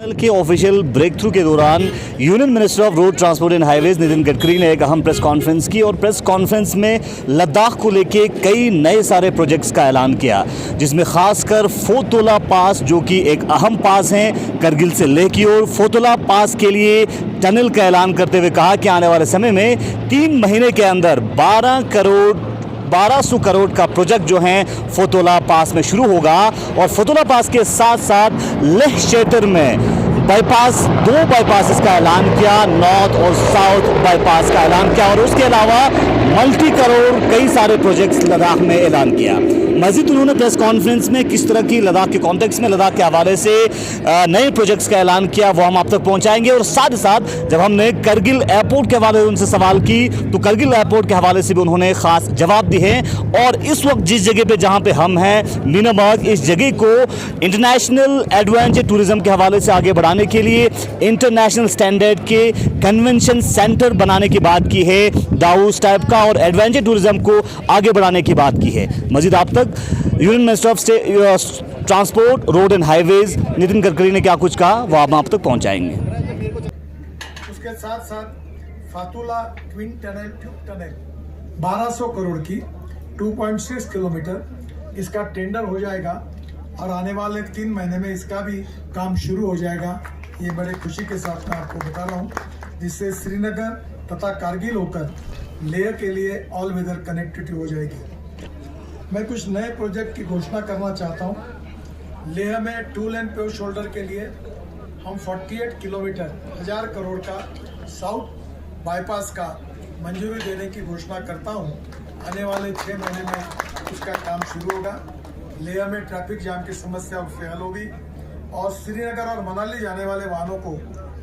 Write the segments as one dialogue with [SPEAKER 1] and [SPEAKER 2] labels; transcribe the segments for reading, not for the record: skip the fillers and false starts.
[SPEAKER 1] के official break through के दौरान union minister of road transport and highways Nitin Gadkari ने एक अहम प्रेस कॉन्फ्रेंस की और प्रेस कॉन्फ्रेंस में लद्दाख को लेके कई नए सारे प्रोजेक्ट्स का ऐलान किया, जिसमें खासकर फोतोला पास जो कि एक अहम पास है करगिल से लेह की ओर, फोतोला पास के लिए टनल का ऐलान करते हुए कहा कि आने वाले समय में 3 महीने के अंदर 1200 करोड़ का प्रोजेक्ट जो है फोतोला पास में शुरू होगा और फोतोला पास के साथ साथ लेह क्षेत्र में बाईपास 2 बाईपास का ऐलान किया, नॉर्थ और साउथ बाईपास का ऐलान किया और उसके अलावा मल्टी करोड़ कई सारे प्रोजेक्ट्स लद्दाख में ऐलान किया। मजीद उन्होंने प्रेस कॉन्फ्रेंस में किस तरह की लद्दाख के कॉन्टेक्स्ट में लद्दाख के हवाले से नए प्रोजेक्ट्स का ऐलान किया वो हम आप तक पहुंचाएंगे। और साथ ही साथ जब हमने करगिल एयरपोर्ट के हवाले से उनसे सवाल की तो करगिल एयरपोर्ट के हवाले से भी उन्होंने खास जवाब दिए हैं। और इस वक्त जिस जगह पे जहां पे हम हैं मीनाबाग, इस जगह को इंटरनेशनल एडवेंचर टूरिज्म के हवाले से आगे बढ़ाने के लिए इंटरनेशनल स्टैंडर्ड के कन्वेंशन सेंटर बनाने की बात की है, डाउस टाइप का, और एडवेंचर टूरिज्म को आगे बढ़ाने की बात की है। मजीद आप तक union minister of transport road and highways Nitin Gadkari ने क्या कुछ कहा वो आप तक पहुंचाएंगे।
[SPEAKER 2] उसके साथ साथ फातुला ट्विन टनल 1200 करोड़ की 2.6 किलोमीटर इसका टेंडर हो जाएगा और आने वाले 3 महीने में इसका भी काम शुरू हो जाएगा। ये बड़े खुशी के साथ मैं आपको बता रहा हूँ, जिससे श्रीनगर तथा कारगिल होकर लेह के लिए ऑल वेदर कनेक्टिविटी हो जाएगी। मैं कुछ नए प्रोजेक्ट की घोषणा करना चाहता हूँ। लेह में 2 लेन पेव शोल्डर के लिए हम 48 किलोमीटर 1000 करोड़ का साउथ बाईपास का मंजूरी देने की घोषणा करता हूँ। आने वाले 6 महीने में इसका काम शुरू होगा। लेह में ट्रैफिक जाम की समस्या उससे हल होगी और श्रीनगर और मनाली जाने वाले वाहनों को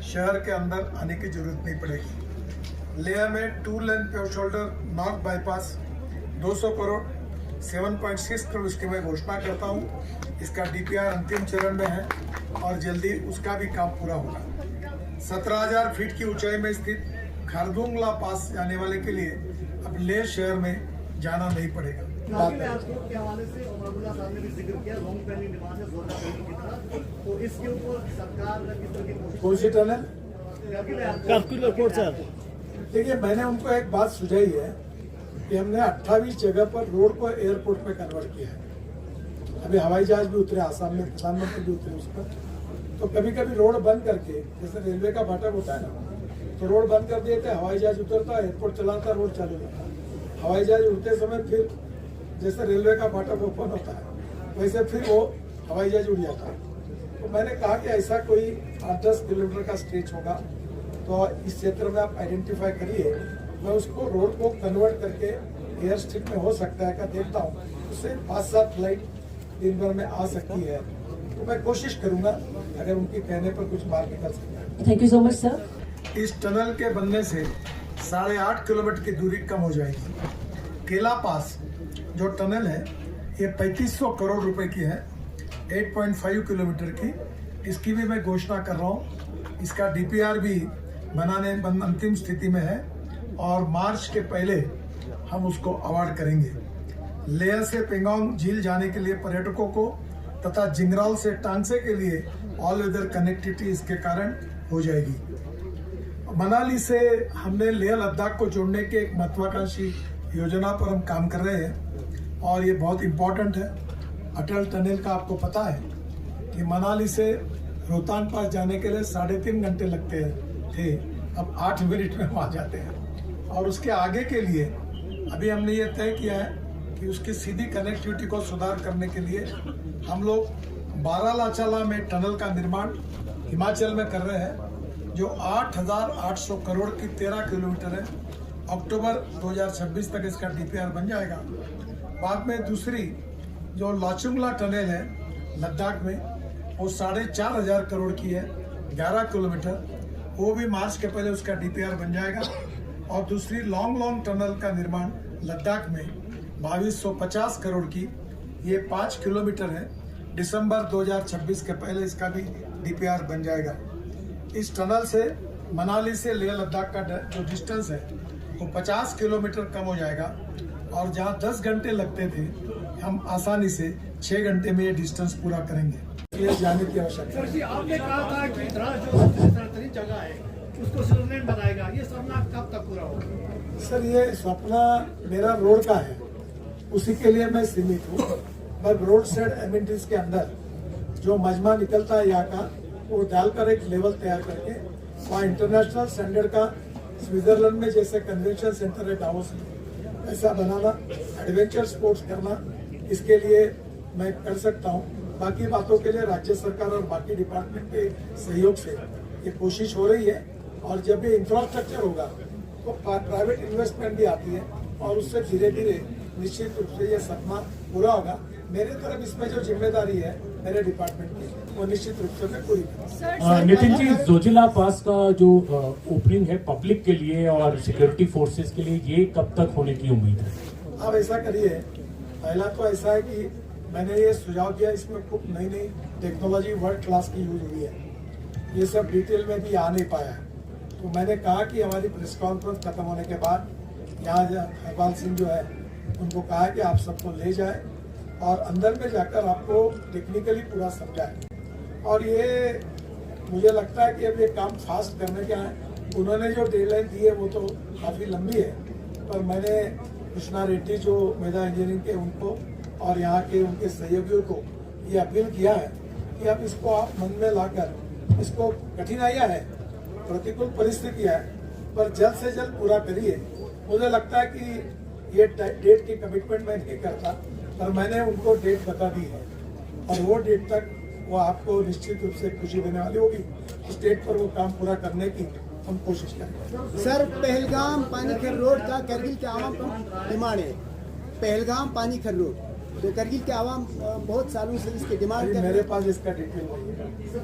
[SPEAKER 2] शहर के अंदर आने की जरूरत नहीं पड़ेगी। लेह में 2 lane pave shoulder north bypass 200 crore 7.6 crore इसकी मैं घोषणा करता हूँ। इसका डीपीआर अंतिम चरण में है और जल्दी उसका भी काम पूरा होगा। 17,000 फीट की ऊंचाई में स्थित खारदुंगला पास जाने वाले के लिए अब लेह शहर में जाना नहीं पड़ेगा। कौन सी टनल? देखिए, मैंने उनको एक बात सुझाई है कि हमने 28 जगह पर रोड को एयरपोर्ट में कन्वर्ट किया है। अभी हवाई जहाज भी उतरे, आसाम में प्रधानमंत्री भी उतरे उस पर। तो कभी कभी रोड बंद करके, जैसे रेलवे का फाटक होता है ना, तो रोड बंद कर दिए थे, हवाई जहाज उतरता, एयरपोर्ट चलाता, रोड चालू रहता। हवाई जहाज उड़ते समय फिर जैसे रेलवे का फाटक ओपन होता है वैसे फिर वो हवाई जहाज उड़ जाता है। तो मैंने कहा कि ऐसा कोई 8-10 किलोमीटर का स्ट्रेच होगा तो इस क्षेत्र में आप आइडेंटिफाई करिए, मैं उसको रोड को कन्वर्ट करके एयर स्ट्रिप में हो सकता है क्या देखता हूँ। उससे 5-7 फ्लाइट दिन भर में आ सकती है, तो मैं कोशिश करूंगा अगर उनके कहने पर कुछ मार्ग निकल सकता है।
[SPEAKER 3] Thank you so much sir.
[SPEAKER 2] इस टनल के बनने से 8.5 किलोमीटर की दूरी कम हो जाएगी। केला पास जो टनल है ये 3500 करोड़ रुपए की है, 8.5 किलोमीटर की। इसकी भी मैं घोषणा कर रहा हूँ। इसका डीपीआर भी बनाने अंतिम स्थिति में है और मार्च के पहले हम उसको अवार्ड करेंगे। लेह से पेंगोंग झील जाने के लिए पर्यटकों को तथा जिंगराल से टांगसे के लिए ऑल वेदर कनेक्टिविटी इसके कारण हो जाएगी। मनाली से हमने लेह लद्दाख को जोड़ने के एक महत्वाकांक्षी योजना पर हम काम कर रहे हैं और ये बहुत इम्पोर्टेंट है। अटल टनल का आपको पता है कि मनाली से रोहतांग पास जाने के लिए 3.5 घंटे लगते थे, अब 8 मिनट में वहाँ जाते हैं। और उसके आगे के लिए अभी हमने ये तय किया है कि उसकी सीधी कनेक्टिविटी को सुधार करने के लिए हम लोग बारालाचाला में टनल का निर्माण हिमाचल में कर रहे हैं, जो 8,800 करोड़ की 13 किलोमीटर है। अक्टूबर 2026 तक इसका डीपीआर बन जाएगा। बाद में दूसरी जो लाचुंगला टनल है लद्दाख में, वो 4,500 करोड़ की है, 11 किलोमीटर, वो भी मार्च के पहले उसका डीपीआर बन जाएगा। और दूसरी लॉन्ग टनल का निर्माण लद्दाख में 2250 करोड़ की, ये 5 किलोमीटर है, दिसंबर 2026 के पहले इसका भी डीपीआर बन जाएगा। इस टनल से मनाली से लेह लद्दाख का जो डिस्टेंस है वो 50 किलोमीटर कम हो जाएगा और जहां 10 घंटे लगते थे हम आसानी से 6 घंटे में ये डिस्टेंस पूरा करेंगे। इसलिए जाने की आवश्यकता
[SPEAKER 3] सर
[SPEAKER 2] है।
[SPEAKER 3] जी, आपने कहा था कि द्रास जो सबसे बेहतरीन जगह है उसको स्विट्जरलैंड बनाएगा, ये सपना कब तक पूरा होगा?
[SPEAKER 2] सर ये सपना मेरा रोड का है, उसी के लिए मैं सीमित हूँ। पर रोड साइड एमिनिटीज के अंदर जो मजमा निकलता है यहाँ का, वो डालकर एक लेवल तैयार करके वहाँ इंटरनेशनल स्टैंडर्ड का स्विट्जरलैंड में जैसे कन्वेंशन सेंटर है डावोस में, ऐसा बनाना, एडवेंचर स्पोर्ट्स करना, इसके लिए मैं कर सकता हूँ। बाकी बातों के लिए राज्य सरकार और बाकी डिपार्टमेंट के सहयोग से ये कोशिश हो रही है। और जब ये इंफ्रास्ट्रक्चर होगा तो प्राइवेट इन्वेस्टमेंट भी आती है और उससे धीरे धीरे निश्चित रूप से ये सपना पूरा होगा। मेरे तरफ इसमें जो जिम्मेदारी है मेरे डिपार्टमेंट की, वो निश्चित रूप से मैं पूरी करूँगा।
[SPEAKER 4] नितिन जी, जोजिला पास का जो ओपनिंग है पब्लिक के लिए और सिक्योरिटी फोर्सेस के लिए, ये कब तक होने की उम्मीद है?
[SPEAKER 2] आप ऐसा करिए, पहला तो ऐसा है कि मैंने ये सुझाव दिया, इसमें खूब नई नई टेक्नोलॉजी वर्ल्ड क्लास की यूज हुई है, ये सब डिटेल में भी आ नहीं पाया है। तो मैंने कहा कि हमारी प्रेस कॉन्फ्रेंस खत्म होने के बाद यहाँ हरपाल सिंह जो है उनको कहा कि आप सबको ले जाए और अंदर में जाकर आपको टेक्निकली पूरा समझाए। और ये मुझे लगता है कि अब ये काम फास्ट करने का है। उन्होंने जो डेडलाइन दी है वो तो काफ़ी लंबी है, पर मैंने कृष्णा रेड्डी जो मेधा इंजीनियरिंग के उनको और यहाँ के उनके सहयोगियों को ये अपील किया है कि अब इसको आप मन में लाकर, इसको कठिनाइयाँ है, प्रतिकूल परिस्थितियाँ है, पर जल्द से जल्द पूरा करिए। मुझे लगता है कि ये डेट की कमिटमेंट मैं नहीं करता, पर मैंने उनको डेट बता दी है और वो डेट तक वो आपको निश्चित रूप से खुशी देने वाली होगी। उस डेट पर वो काम पूरा करने की हम कोशिश करेंगे।
[SPEAKER 5] सर, पहलगाम पानीखर रोड का करगिल के आवाम का डिमांड है। पहलगाम पानीखर रोड तो करगिल के आवाम बहुत सालों से इसकी डिमांड कर रहे हैं।
[SPEAKER 2] मेरे पास इसका डिटेल नहीं है।